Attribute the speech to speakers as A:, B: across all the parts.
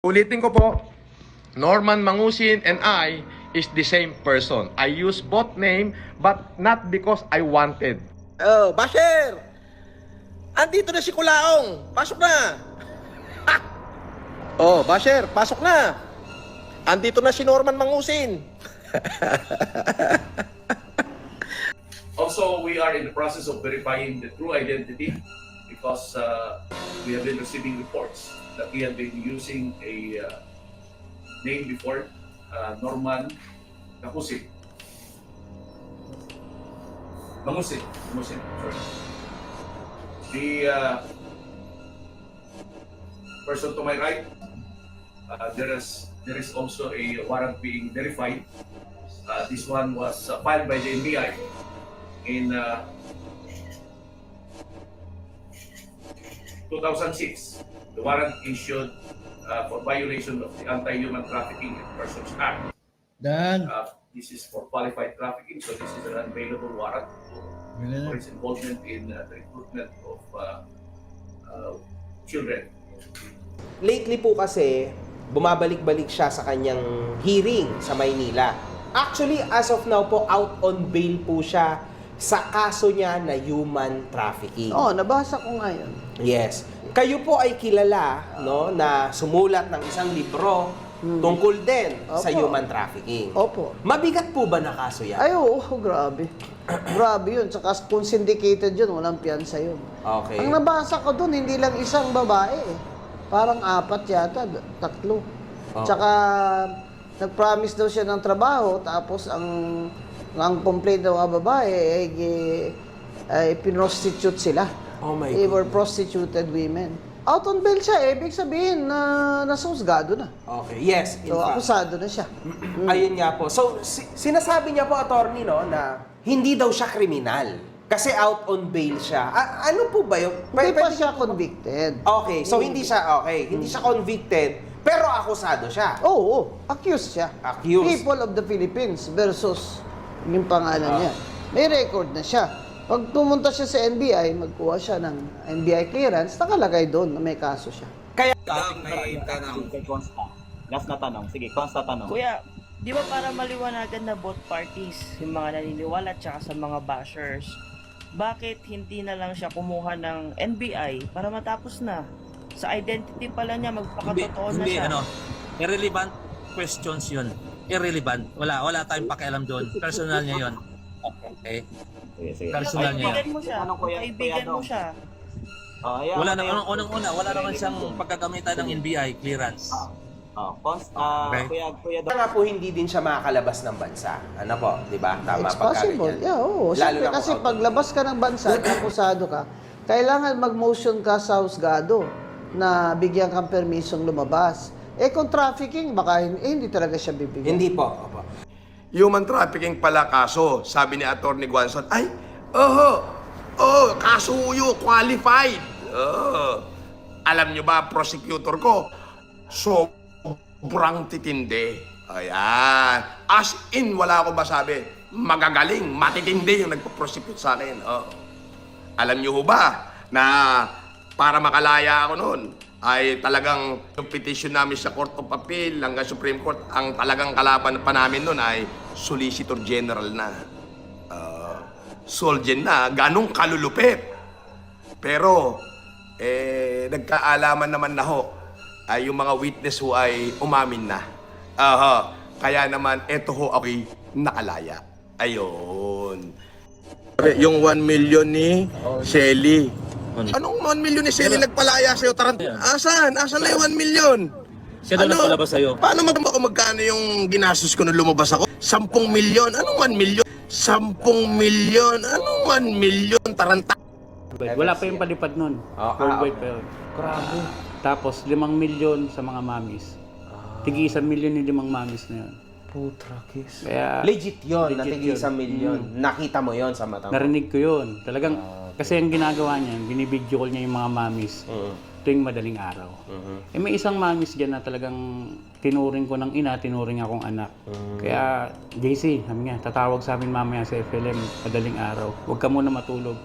A: Ulitin ko po, Norman Mangusin and I is the same person. I use both name but not because I wanted.
B: Oh, Basher! Andito na si Kulaong. Pasok na. Ha! Oh, Basher, pasok na. Andito na si Norman Mangusin.
C: Also, we are in the process of verifying the true identity because we have been receiving reports that he had been using a name before, Norman Mangusin. Mangusin, sorry. The person to my right, there is also a warrant being verified. This one was filed by the NBI in 2006. The warrant issued for violation of the Anti-Human Trafficking in Persons Act. This is for qualified trafficking, so this is an unavailable warrant for its involvement in the recruitment of children.
B: Lately po kasi, bumabalik-balik siya sa kanyang hearing sa Maynila. Actually, as of now po, out on bail po siya sa kaso niya na human trafficking.
D: Oh, nabasa ko nga yun.
B: Yes. Kayo po ay kilala, no, na sumulat ng isang libro tungkol din sa
D: Opo.
B: human trafficking.
D: Opo.
B: Mabigat po ba na kaso yan?
D: Ay, oo, grabe. Grabe yun. Tsaka kung syndicated yun, walang piyansa yun.
B: Okay.
D: Ang nabasa ko dun, hindi lang isang babae eh. Parang 4 yata, 3.
B: Oh.
D: Tsaka, nag-promise daw siya ng trabaho, tapos ang complaint ng mga babae ay pinrostitute sila.
B: Oh my
D: They were
B: God.
D: prostituted women. Out on bail siya, ibig sabihin na nasusgado na.
B: Okay, yes. In
D: So,
B: fact.
D: akusado na siya.
B: Ayun nga po. So, sinasabi niya po, attorney, no, na hindi daw siya kriminal. Kasi out on bail siya. Ano po ba yun?
D: Hindi pa siya convicted.
B: Okay, so hindi siya, hindi siya convicted, pero akusado siya.
D: Oo, accused siya.
B: Accused.
D: People of the Philippines versus yung pangalan niya. May record na siya. Pag pumunta siya sa NBI, magkuha siya ng NBI clearance, nakalagay doon na may kaso siya.
B: Kaya,
E: May tanong. Kay Consta. Last na tanong. Sige, Consta tanong.
F: Kuya, di ba para maliwanagan na both parties, yung mga naniniwala at saka sa mga bashers, bakit hindi na lang siya kumuha ng NBI para matapos na? Sa identity pala niya, magpakatotoo na
G: Hindi,
F: siya.
G: irrelevant questions yun. Irrelevant. Wala tayong pakialam doon. Personal niya yun. Okay?
E: Sige.
G: Personal niya.
F: Kaibigan mo siya.
E: Tanong ko yan,
F: Kaibigan
E: Kuya
F: mo
E: Dong.
F: siya.
E: Ayan,
G: Wala
E: ano yan?
G: unang-una, wala naman siyang pagkagamitan ng NBI clearance.
E: Consta,
G: Okay.
E: Kuya
B: kaya nga po hindi din siya makakalabas ng bansa. Ano po, di ba? Tama
D: It's
B: pagka
D: possible.
B: ganyan.
D: Yeah, oo.
B: Lalo
D: Siyempre,
B: na kung
D: kasi
B: out-
D: paglabas ka ng bansa, akusado ka, kailangan mag-motion ka sa husgado na bigyan kang permisong lumabas. Eh kung trafficking, baka hindi talaga siya bibigyan.
B: Hindi po. Opo.
A: Human trafficking pala kaso, sabi ni Atty. Guanzon. Ay, kaso yun, qualified. Alam nyo ba, prosecutor ko, sobrang titindi. Ayan. As in, wala akong masabi. Magagaling, matitindi yung nagpo-prosecute sa akin. Alam nyo ho ba na para makalaya ako noon, ay talagang yung petition namin sa Court of Appeal hanggang Supreme Court, ang talagang kalaban pa namin noon ay Solicitor General na. Solgen na, ganong kalulupit. Pero, nagkaalaman naman na ho, ay yung mga witness ho ay umamin na. Kaya naman, eto ho ako'y nakalaya. Ayun. Yung 1 million ni Shelly. Anong 1 million ni Shelly nagpalaya sa'yo? Asan? Asan na yung 1 million?
G: Siya na nagpalabas sa'yo.
A: Paano magkano yung ginastos ko nung lumabas ako? 10 milyon. Anong 1 milyon? 10 milyon. Anong 1 milyon? Taranta.
H: Wala pa yung palipad nun. Worldwide pa yun.
B: Grabe.
H: Tapos 5 milyon sa mga mamis. Tigi 1 milyon yung 5 mamis na yun.
B: Putrakis.
H: Kaya
B: Legit yun,
H: legit
B: natigil
H: yun.
B: sa milyon. Nakita mo yon sa mata mo.
H: narinig ko yun. Talagang, kasi ang ginagawa niya, binibidyo call niya yung mga mamis tuwing madaling araw. Eh may isang mamis dyan na talagang tinuring ko ng ina, tinuring akong anak. Kaya, JC, sabi nga, tatawag sa amin mamaya sa FLM madaling araw. Huwag ka muna matulog.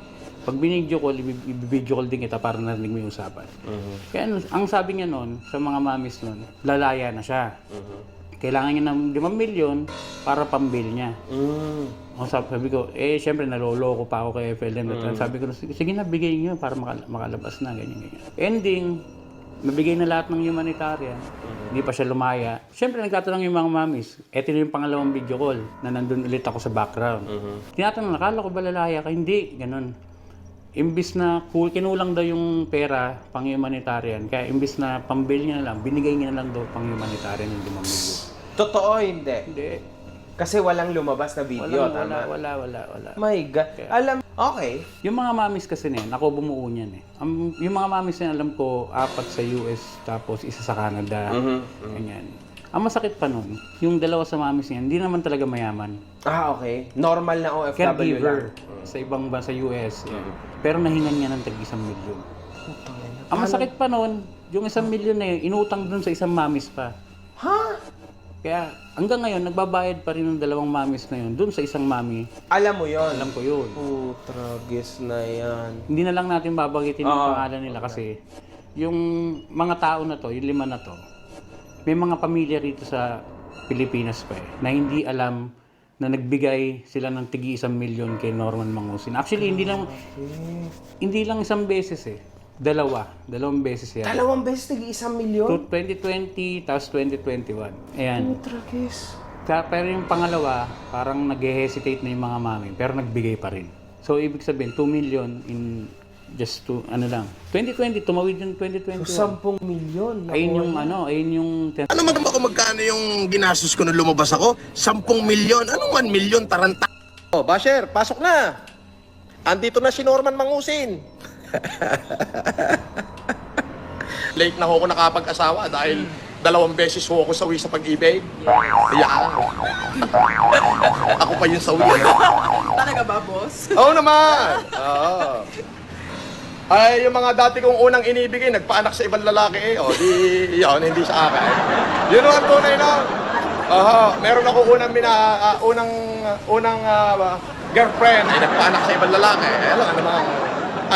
H: Pag binidyo call, ibibidyo call din kita para narinig mo yung usapan. Kaya ang sabi niya noon, sa mga mamis noon, lalaya na siya. Kailangan niya ng 5 milyon para pambil niya. O sabi ko, syempre naloloko pa ako kay FLM. Sabi ko, sige na, bigay niyo para makalabas na, ganyan. Ending, nabigay na lahat ng humanitarian. Hindi pa siya lumaya. Syempre, nagtatanong yung mga mamis. Ito na yung pangalawang video call na nandun ulit ako sa background. Tinatanong, nakala ko ba lalaya ka? Hindi, ganun. Imbis na kinulang daw yung pera pang humanitarian, kaya imbis na pambil niya na lang, binigay niya na lang daw pang humanitarian yung 5 milyon.
B: Totoo, hindi.
H: Hindi.
B: Kasi walang lumabas na video, tama?
H: Wala.
B: My God. Alam, okay.
H: Yung mga mamis kasi na ako bumuo niyan eh. Yung mga mamis na alam ko, 4 sa US, tapos 1 sa Canada, ganyan. Ang masakit pa nun, yung 2 sa mamis niya, hindi naman talaga mayaman.
B: Okay. Normal na OFW
H: Caregiver
B: lang.
H: sa ibang ba sa US. Pero nahingan niya ng tag 1 milyon. Ang masakit pa nun, yung 1 milyon na yun, inutang dun sa isang mamis pa.
B: Ha?
H: Kaya hanggang ngayon, nagbabayad pa rin ng 2 mamis na yun, dun sa isang mami.
B: Alam mo yon.
H: Alam ko yun.
B: Tragis na yan.
H: Hindi na lang natin babagitin yung pangalan nila kasi yung mga tao na to, yung 5 na to, may mga pamilya rito sa Pilipinas pa na hindi alam na nagbigay sila ng tigi 1 milyon kay Norman Mangusin. Actually, hindi lang isang beses eh. 2 beses yan.
B: 2 beses nag-1 milyon?
H: 2020 tapos 2021. Ayan.
B: Tragis.
H: Pero yung pangalawa, parang nag-hesitate na yung mga mami, pero nagbigay pa rin. So, ibig sabihin, 2 million in just to, 2020, tumawid yung 2021.
B: 10 milyon.
H: Ayun yung
A: Ano magkano yung ginastos ko nung lumabas ako? 10 milyon. Anong 1 milyon? Taranta.
B: Oh, Basher, pasok na. Andito na si Norman Mangusin.
A: Late na ako nakapag-asawa dahil 2 beses ho ako sawi sa pag-ibig. Yan. Ako pa yung sawi.
I: Talaga ba, boss?
A: Oo naman. Oo. Ay, yung mga dati kong unang inibigay, nagpaanak sa ibang lalaki eh. O, yun, hindi sa akin. Yun ang tunay na. Meron ako unang girlfriend ay nagpaanak sa ibang lalaki. Alam nga naman,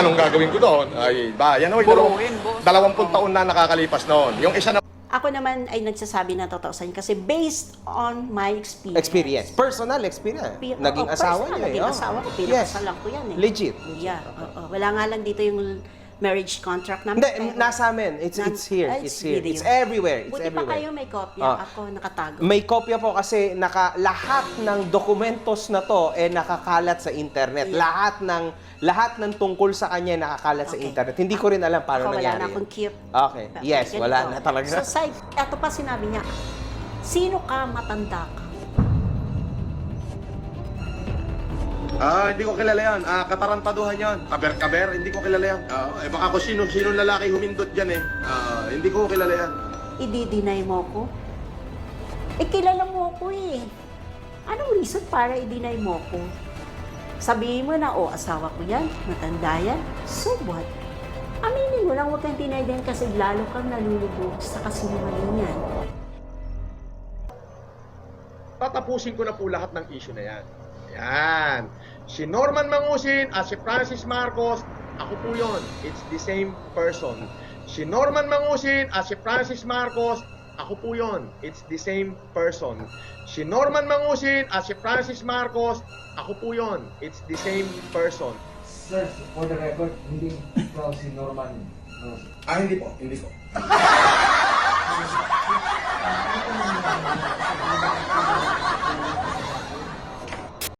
A: anong gagawin ko doon? Ay, yan o, 20 taon na nakakalipas noon. Yung isa na
I: Ako naman ay nagsasabi na totoo sa inyo kasi based on my experience.
B: Personal experience. Naging asawa niya.
I: Naging asawa ko. Pinakasalan ko yan eh.
B: Legit.
I: Yeah. Wala nga lang dito yung marriage contract namin.
B: Hindi, nasa amin. It's here. It's here. It's everywhere. It's
I: Buti pa
B: everywhere.
I: kayo may kopya. Ako nakatago.
B: May kopya po kasi lahat ng dokumentos na to nakakalat sa internet. Lahat ng tungkol sa kanya nakakalat sa internet. Hindi ko rin alam paano
I: Ako wala
B: nangyari.
I: na akong keep.
B: Okay. Yes,
I: Ganito.
B: wala na talaga.
I: Sa side, ito pa sinabi niya, sino ka, matanda ka?
A: hindi ko kilala yan. Katarantaduhan yan. Kaber-kaber, hindi ko kilala yan. Baka kung sino lalaki humindot dyan eh. Hindi ko kilala yan.
I: I-deny mo ko? Kilala mo ko eh. Anong reason para i-deny mo ko? Sabihin mo na, asawa ko yan, matanda yan. So what? Aminin mo lang, huwag kang deny din kasi lalo kang nalulubog sa kasinungalingan.
A: Tatapusin ko na po lahat ng issue na yan. Yan. Si Norman Mangusin at si Francis Marcos, ako po yun. It's the same person. Si Norman Mangusin at si Francis Marcos, ako po yun. It's the same person. Si Norman Mangusin at si Francis Marcos, ako po yun. It's the same person.
J: Sir, for the record, hindi ikaw si Norman.
A: Hindi po.